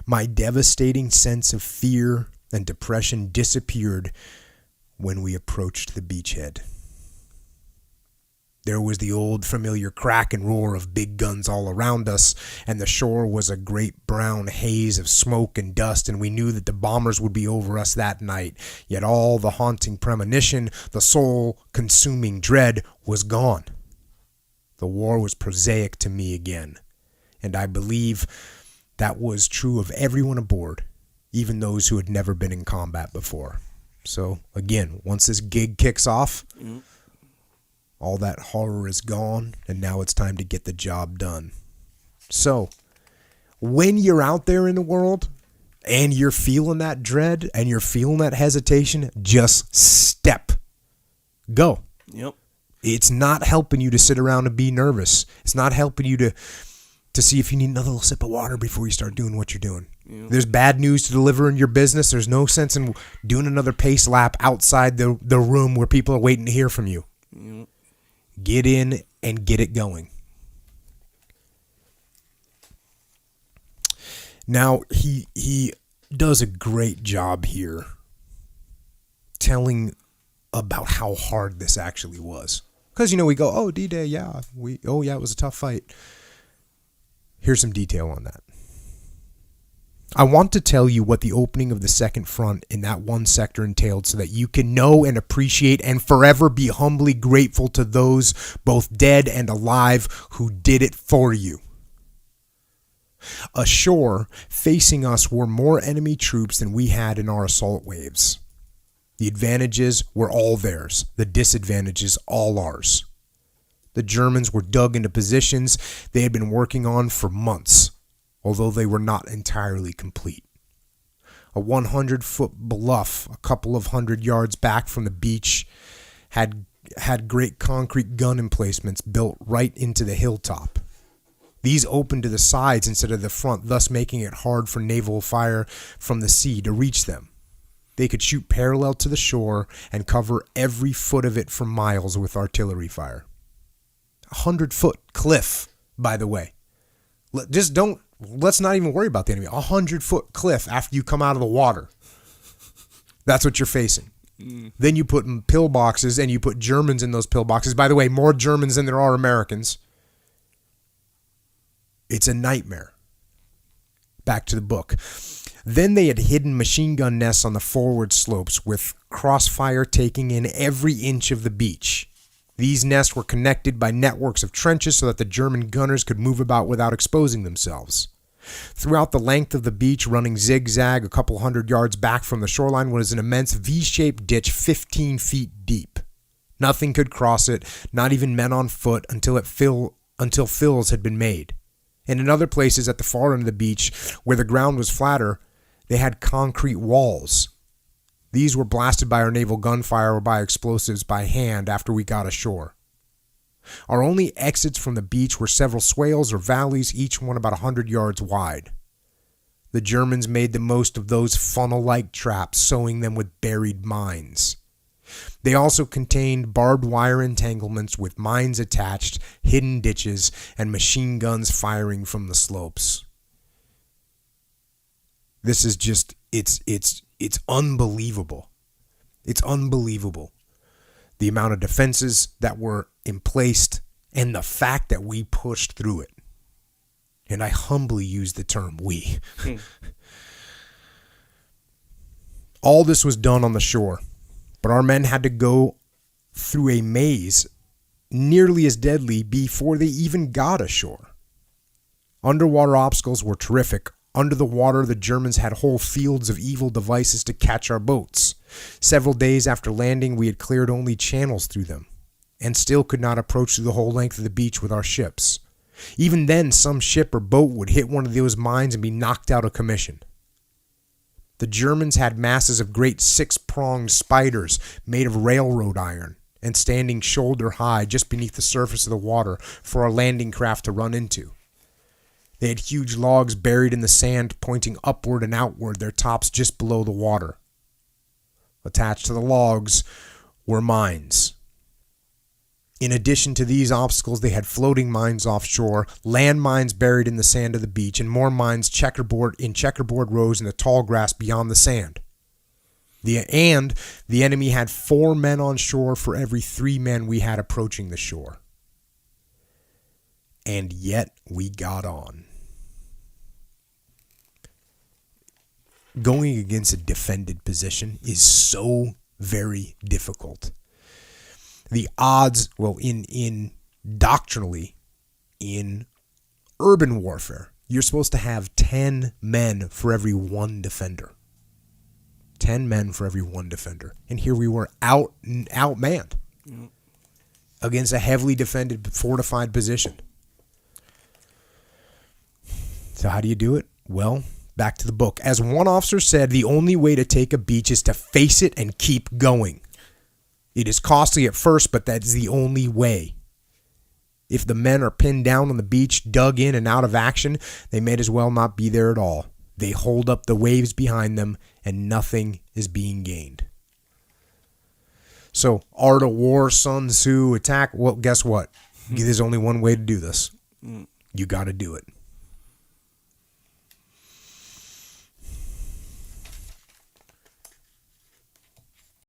My devastating sense of fear and depression disappeared when we approached the beachhead. There was the old familiar crack and roar of big guns all around us, and the shore was a great brown haze of smoke and dust, and we knew that the bombers would be over us that night. Yet all the haunting premonition, the soul-consuming dread, was gone. The war was prosaic to me again, and I believe that was true of everyone aboard, even those who had never been in combat before. So, again, once this gig kicks off, all that horror is gone, and now it's time to get the job done. So, when you're out there in the world, and you're feeling that dread, and you're feeling that hesitation, just step. Go. Yep. It's not helping you to sit around and be nervous. It's not helping you to see if you need another little sip of water before you start doing what you're doing. Yep. There's bad news to deliver in your business. There's no sense in doing another pace lap outside the room where people are waiting to hear from you. Yep. Get in and get it going. Now, he does a great job here telling about how hard this actually was. Because, we go, oh, D-Day, yeah. It was a tough fight. Here's some detail on that. I want to tell you what the opening of the second front in that one sector entailed so that you can know and appreciate and forever be humbly grateful to those both dead and alive who did it for you. Ashore, facing us were more enemy troops than we had in our assault waves. The advantages were all theirs, the disadvantages all ours. The Germans were dug into positions they had been working on for months, although they were not entirely complete. A 100-foot bluff a couple of 100 yards back from the beach had great concrete gun emplacements built right into the hilltop. These opened to the sides instead of the front, thus making it hard for naval fire from the sea to reach them. They could shoot parallel to the shore and cover every foot of it for miles with artillery fire. 100-foot cliff, by the way. Let's not even worry about the enemy. 100-foot cliff after you come out of the water. That's what you're facing. Then you put in pillboxes, and you put Germans in those pillboxes. By the way, more Germans than there are Americans. It's a nightmare. Back to the book. Then they had hidden machine gun nests on the forward slopes with crossfire taking in every inch of the beach. These nests were connected by networks of trenches so that the German gunners could move about without exposing themselves. Throughout the length of the beach, running zigzag a couple 100 yards back from the shoreline, was an immense V-shaped ditch 15 feet deep. Nothing could cross it, not even men on foot, until fills had been made. And in other places at the far end of the beach, where the ground was flatter, they had concrete walls. These were blasted by our naval gunfire or by explosives by hand after we got ashore. Our only exits from the beach were several swales or valleys, each one about 100 yards wide. The Germans made the most of those funnel-like traps, sowing them with buried mines. They also contained barbed wire entanglements with mines attached, hidden ditches, and machine guns firing from the slopes. This is just, it's unbelievable. It's unbelievable. The amount of defenses that were in place and the fact that we pushed through it. And I humbly use the term we. All this was done on the shore, but our men had to go through a maze nearly as deadly before they even got ashore. Underwater obstacles were terrific. Under the water, the Germans had whole fields of evil devices to catch our boats. Several days after landing, we had cleared only channels through them, and still could not approach through the whole length of the beach with our ships. Even then, some ship or boat would hit one of those mines and be knocked out of commission. The Germans had masses of great six-pronged spiders made of railroad iron and standing shoulder high just beneath the surface of the water for our landing craft to run into. They had huge logs buried in the sand pointing upward and outward, their tops just below the water. Attached to the logs were mines. In addition to these obstacles, they had floating mines offshore, land mines buried in the sand of the beach, and more mines checkerboard rows in the tall grass beyond the sand. The enemy had 4 men on shore for every 3 men we had approaching the shore. And yet we got on. Going against a defended position is so very difficult. The odds, doctrinally, in urban warfare, you're supposed to have 10 men for every 1 defender. 10 men for every 1 defender. And here we were outmanned against a heavily defended, fortified position. So how do you do it? Well, back to the book. As one officer said, the only way to take a beach is to face it and keep going. It is costly at first, but that is the only way. If the men are pinned down on the beach, dug in and out of action, they may as well not be there at all. They hold up the waves behind them, and nothing is being gained. So, art of war, Sun Tzu, attack. Well, guess what? There's only one way to do this. You got to do it.